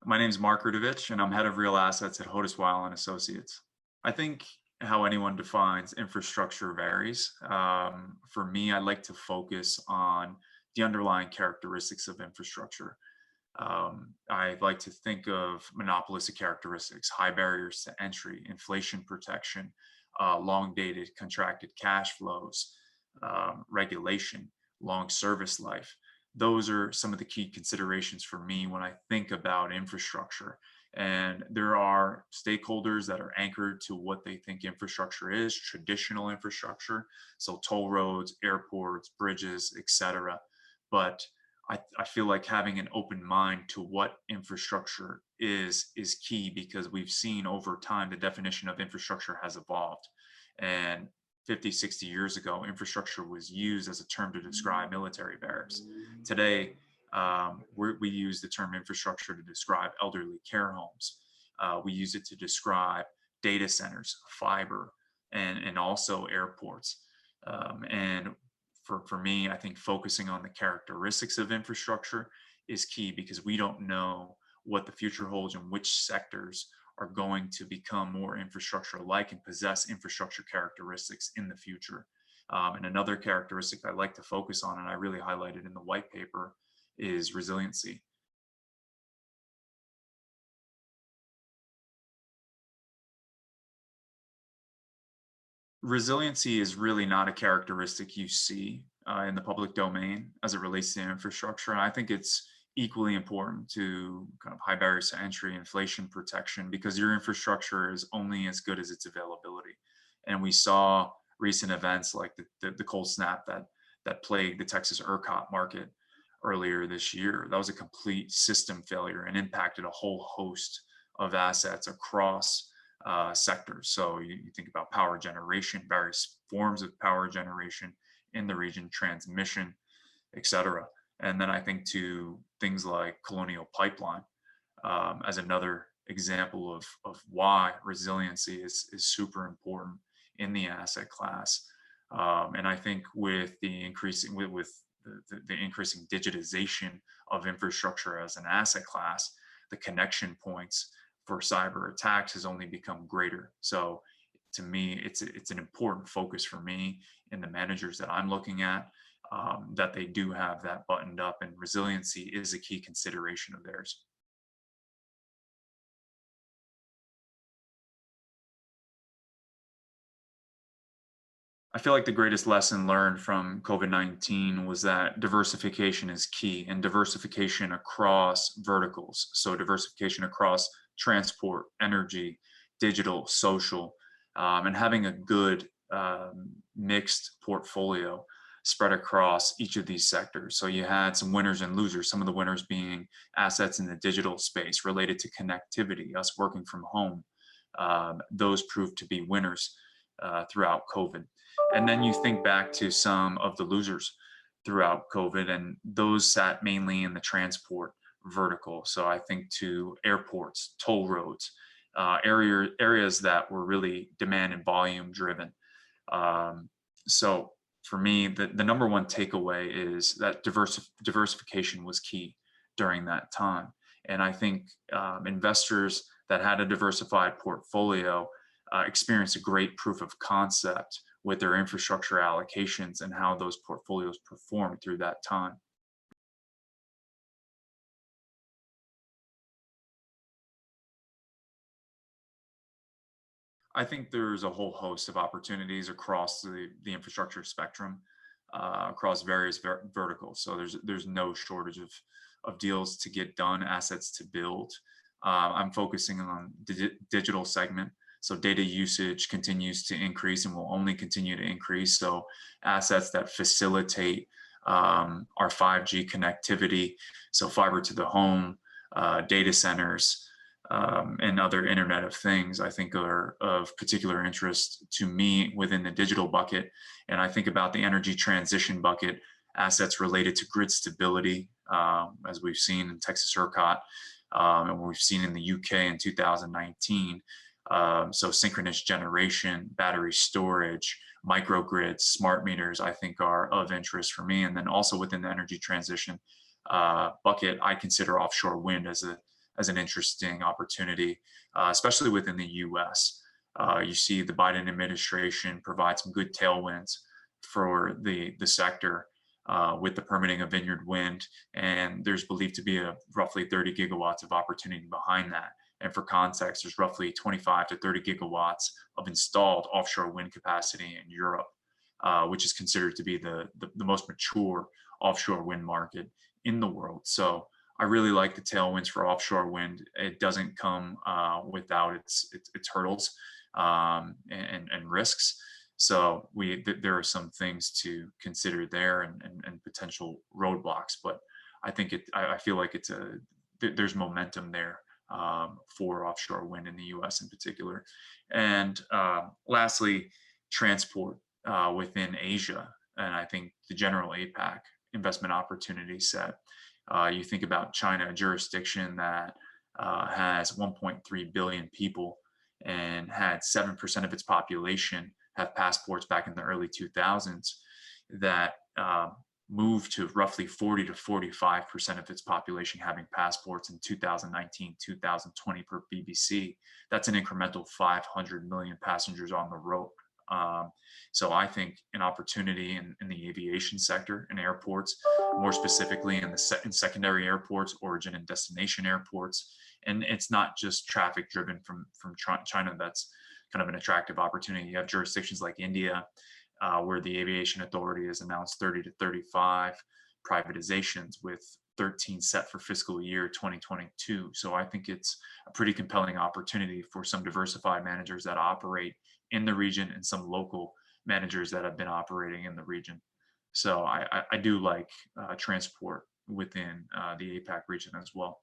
My name is Mark Rudovic, and I'm head of real assets at Hodes Weill Associates. I think how anyone defines infrastructure varies. For me, I like to focus on the underlying characteristics of infrastructure. I like to think of monopolistic characteristics, high barriers to entry, inflation protection, long-dated contracted cash flows, regulation, long service life. Those are some of the key considerations for me when I think about infrastructure. And there are stakeholders that are anchored to what they think infrastructure is, traditional infrastructure, so toll roads, airports, bridges, etc. But I feel like having an open mind to what infrastructure is key, because we've seen over time the definition of infrastructure has evolved. And 50, 60 years ago, infrastructure was used as a term to describe military barracks. Today, we use the term infrastructure to describe elderly care homes. We use it to describe data centers, fiber, and also airports. And for me, I think focusing on the characteristics of infrastructure is key, because we don't know what the future holds and which sectors are going to become more infrastructure like and possess infrastructure characteristics in the future. And another characteristic I like to focus on, and I really highlighted in the white paper, is resiliency. Resiliency is really not a characteristic you see in the public domain as it relates to infrastructure. And I think it's equally important to kind of high barriers to entry, inflation protection, because your infrastructure is only as good as its availability. And we saw recent events like the cold snap that plagued the Texas ERCOT market earlier this year. That was a complete system failure and impacted a whole host of assets across sectors. So you think about power generation, various forms of power generation in the region, transmission, etc. And then I think to things like Colonial Pipeline as another example of why resiliency is super important in the asset class. And I think with the increasing the increasing digitization of infrastructure as an asset class, the connection points for cyber attacks has only become greater. So to me, it's an important focus for me and the managers that I'm looking at, that they do have that buttoned up, and resiliency is a key consideration of theirs. I feel like the greatest lesson learned from COVID-19 was that diversification is key, and diversification across verticals. So diversification across transport, energy, digital, social, and having a good mixed portfolio spread across each of these sectors. So you had some winners and losers, some of the winners being assets in the digital space related to connectivity, us working from home. Those proved to be winners throughout COVID. And then you think back to some of the losers throughout COVID, and those sat mainly in the transport vertical. So I think to airports, toll roads, areas that were really demand and volume driven. So for me, the number one takeaway is that diversification was key during that time. And I think investors that had a diversified portfolio experienced a great proof of concept with their infrastructure allocations and how those portfolios performed through that time. I think there's a whole host of opportunities across the infrastructure spectrum, across various verticals. So there's no shortage of deals to get done, assets to build. I'm focusing on the digital segment. So data usage continues to increase and will only continue to increase. So assets that facilitate our 5G connectivity, so fiber to the home, data centers, and other Internet of Things, I think are of particular interest to me within the digital bucket. And I think about the energy transition bucket, assets related to grid stability, as we've seen in Texas ERCOT, and we've seen in the UK in 2019. So synchronous generation, battery storage, microgrids, smart meters, I think are of interest for me. And then also within the energy transition bucket, I consider offshore wind as as an interesting opportunity, especially within the US. You see the Biden administration provide some good tailwinds for the sector with the permitting of Vineyard Wind, and there's believed to be a roughly 30 gigawatts of opportunity behind that. And for context, there's roughly 25 to 30 gigawatts of installed offshore wind capacity in Europe, which is considered to be the most mature offshore wind market in the world. So I really like the tailwinds for offshore wind. It doesn't come without its hurdles and risks. So there are some things to consider there and potential roadblocks. But I think I feel like there's momentum there for offshore wind in the U.S. in particular. And lastly, transport within Asia, and I think the general APAC investment opportunity set. You think about China, a jurisdiction that has 1.3 billion people and had 7% of its population have passports back in the early 2000s, that moved to roughly 40 to 45% of its population having passports in 2019, 2020 per BBC. That's an incremental 500 million passengers on the road. So I think an opportunity in the aviation sector and airports, more specifically in secondary airports, origin and destination airports. And it's not just traffic driven from China. That's kind of an attractive opportunity. You have jurisdictions like India, where the aviation authority has announced 30 to 35 privatizations, with 13 set for fiscal year 2022. So I think it's a pretty compelling opportunity for some diversified managers that operate in the region and some local managers that have been operating in the region. So I do like transport within the APAC region as well.